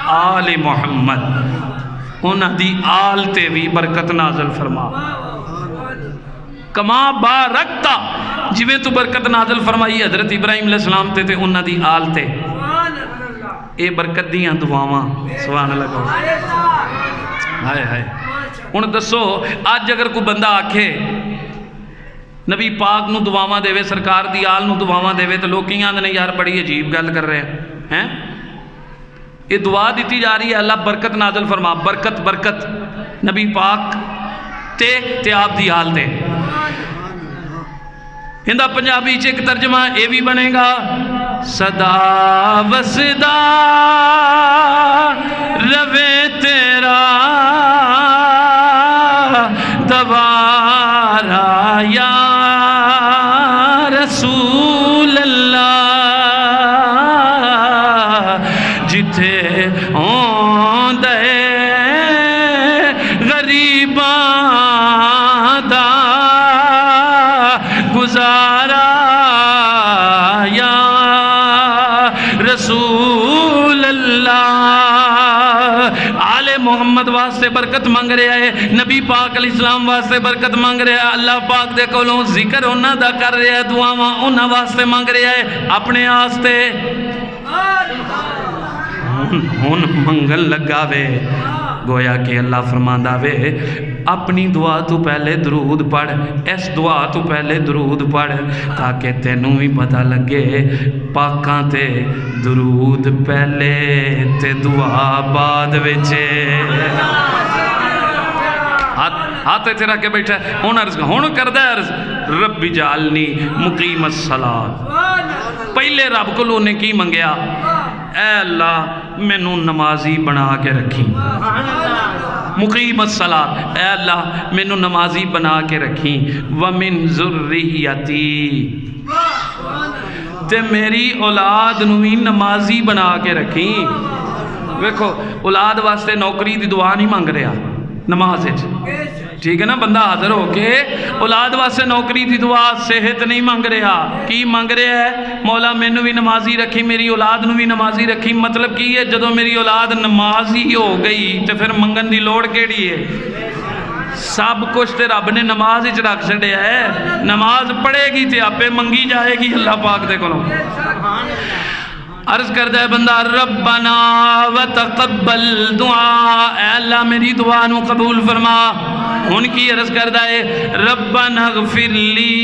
آل محمد انہ دی آل تے بھی برکت نازل فرما کما بارکتا جویں تو برکت نازل فرمائی حضرت ابراہیم علیہ السلام تے انہ دی آل تے اے برکت دیاں دعاواں سبحان اللہ کہو ہائے ہائے ہن دسو آج اگر کوئی بندہ آکھے نبی پاک نو دعاواں دے سرکار دی آل نو دعاواں دے تو لوگ کہیں آندے نہیں یار بڑی عجیب گل کر رہے ہیں یہ دعا دیتی جا رہی ہے اللہ برکت نازل فرما برکت برکت نبی پاک تے آپ دی آل تے ہندہ پنجابی ایک ترجمہ اے بھی بنے گا صدا وصدا روے تیرا رسول اللہ جتھے آندا غریباں دا گزارا یا رسول اللہ۔ آل محمد واسطے برکت مانگ رہا ہے، نبی پاک علیہ السلام واسطے برکت مانگ رہا ہے، اللہ پاک دے کولوں ذکر انہاں دا کر رہا ہے، دعاواں انہاں واسطے مانگ رہا ہے، اپنے واسطے ہن منگن لگا وے۔ گویا کہ اللہ فرماندا وے اپنی دعا تو پہلے درود پڑھ، اس دعا تو پہلے درود پڑھ تاکہ تینوں بھی پتہ لگے پاکاں تے درود پہلے تے دعا بعد وچ۔ ہاتھ تے رکھ کے بیٹھا ہے، ہن کردا ہے عرض رب جعلنی مقیم الصلاۃ۔ پہلے رب کولوں نے کی منگیا؟ اے اللہ مینوں نمازی بنا کے رکھی، مقیم الصلاۃ، اے اللہ مینوں نمازی بنا کے رکھی، ومن ذریتی، تے میری اولاد نو بھی نمازی بنا کے رکھی۔ ویکھو اولاد واسطے نوکری دی دعا نہیں مانگ رہا نماز وچ، ٹھیک ہے نا؟ بندہ حاضر ہو کے اولاد واسطے نوکری دی دعا، صحت نہیں مانگ رہا، کی مانگ رہا ہے؟ مولا مینوں بھی نمازی رکھی، میری اولاد نو بھی نمازی رکھی۔ مطلب کی ہے؟ جدوں میری اولاد نمازی ہو گئی تو پھر منگن دی لوڑ کیڑی ہے؟ سب کچھ تے رب نے نماز وچ رکھ چھڈیا ہے، نماز پڑھے گی تے آپے منگی جائے گی اللہ پاک دے کولوں۔ عرض کردا ہے بندہ ربنا وتقبل دعا، اے اللہ میری دعا نو قبول فرما۔ ہن کی عرض کردا ہے ربنا اغفر لی،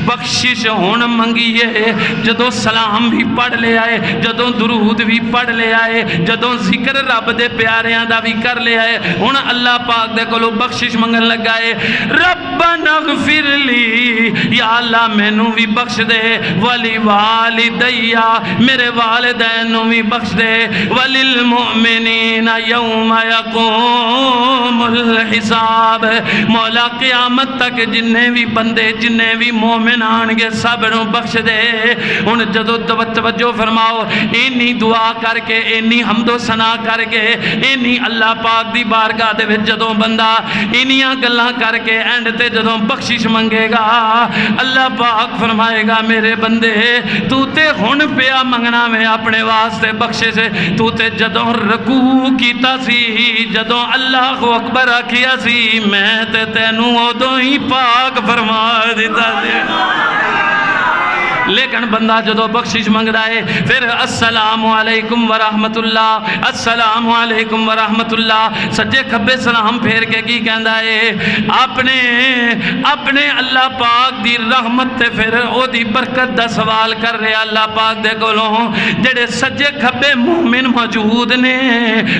بخشش ہون منگیے، جدوں سلام بھی پڑھ لے آئے، جدوں درود بھی پڑھ لے آئے، جدوں ذکر رب دے پیاریاں دا بھی کر لے آئے، ہن اللہ پاک دے کولوں بخشش منگن لگا ہے ربنا اغفر لی، یا اللہ مینوں بھی بخش دے، ولی والدیا میرے والدین نوں بھی بخش دے، وللمؤمنین یوم یقوم الحساب، مولا قیامت تک جننے بھی بندے جننے بھی مومن آنگے سب نو بخش دے۔ ان جدو توجہ فرماؤ، اینی دعا کر کے، اینی حمد و ثنا کر کے، اینی اللہ پاک دی بارگاہ دے وچ جدو بندہ اینیاں گلاں کر کے اینڈ تے جدو بخشش منگے گا، اللہ پاک فرمائے گا میرے بندے تو تے ہن پیا منگنا میں اپنے واسطے بخشے سے، تو تے جدو رکوع کیتا سی، جدو اللہ اکبر آکھیا سی، میں تے تینوں ادوں ہی پاک فرما دیتا سی۔ لیکن بندہ جدو بخشش منگدا ہے پھر السلام علیکم ورحمت اللہ، السلام علیکم ورحمت اللہ، سجے کھبے سلام پھیر کے کی کہندا ہے اپنے اللہ پاک دی رحمت تے پھر او دی برکت دا سوال کر رہے اللہ پاک دے کولوں، جڑے سجے کھبے مومن موجود نے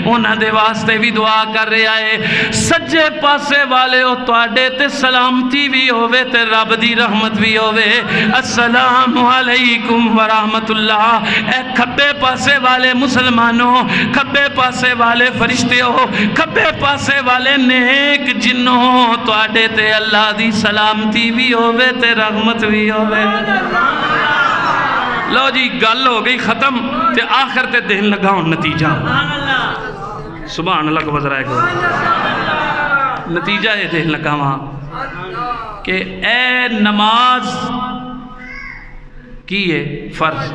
انہاں دے واسطے بھی دعا کر رہا ہے، سجے پاسے والے او تواڈے تے سلامتی بھی ہوے تے رب دی رحمت بھی ہوے، السلام علیکم ورحمت اللہ۔ اے کھبے پاسے والے مسلمانوں، کھبے پاسے والے فرشتیوں، کھبے پاسے والے نیک جنوں، تواڈے تے اللہ دی سلامتی بھی ہوے تے رحمت بھی ہوے۔ لو جی گل ہو گئی ختم، تے آخر تے دین لگا ہوں نتیجہ، سبحان اللہ کو بذرائے گا نتیجہ یہ دین لگا وہاں کہ اے نماز کی ہے فرض،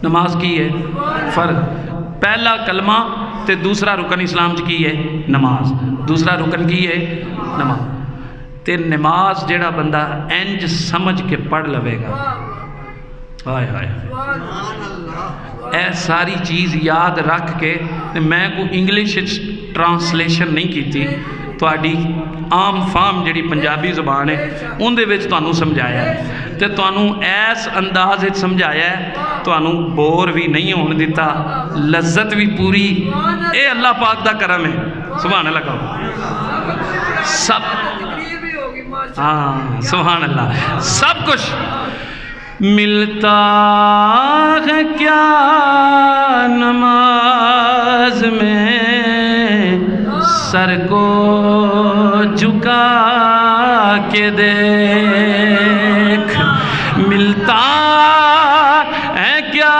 نماز کی ہے فرض، پہلا کلمہ تے دوسرا رکن اسلام کی ہے نماز، دوسرا رکن کی ہے نماز، تے نماز جیڑا بندہ انج سمجھ کے پڑھ لوے گا، ہائے ہائے اے ساری چیز یاد رکھ کے، میں کو انگلش ٹرانسلیشن نہیں کی تھی، تو آڈی عام فام جڑی پنجابی زبان ہے ان دے وچ توانوں سمجھایا ہے، تے توانوں ایس انداز وچ سمجھایا ہے، توانوں بور بھی نہیں ہون دیتا، لذت بھی پوری، اے اللہ پاک دا کرم ہے، سبحان اللہ کہو سب، ہاں سبحان اللہ، سب کچھ ملتا ہے کیا نماز میں سر کو جھکا کے دیکھ ملتا ہے کیا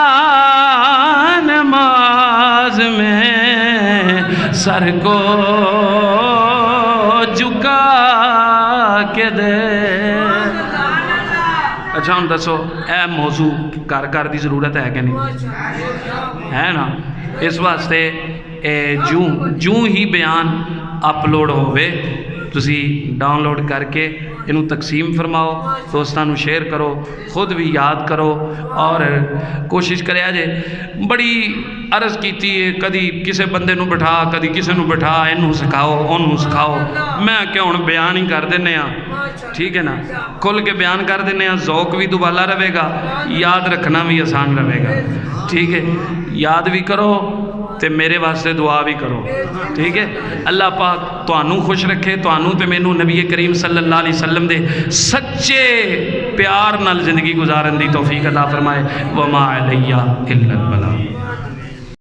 نماز میں سر کو جھکا کے دیکھ. اچھا ہم دسو اے موضوع کار دی ضرورت ہے کہ نہیں ہے نا؟ اس واسطے جوں ہی بیان اپلوڈ ہوئے تسی ڈاؤن لوڈ کر کے انہوں تقسیم فرماؤ، دوستانوں شیئر کرو، خود بھی یاد کرو اور کوشش کرے آجے. بڑی عرض کیتی ہے کدی کسے بندے نو بٹھا کدی کسے نو بٹھا انہوں سکھاؤ انہوں سکھاؤ. میں کہ ہوں بیان ہی کر دینے ہاں، ٹھیک ہے نا؟ کھل کے بیان کر دینے ہاں، ذوق بھی دوبالا رہے گا، یاد رکھنا بھی آسان رہے گا. ٹھیک ہے، یاد بھی کرو تے میرے واسطے دعا بھی کرو. ٹھیک ہے، اللہ پاک توانوں خوش رکھے، توانوں تے مینوں نبی کریم صلی اللہ علیہ وسلم دے سچے پیار نال زندگی گزارن دی توفیق عطا فرمائے. وما علیہ الا البلاغ.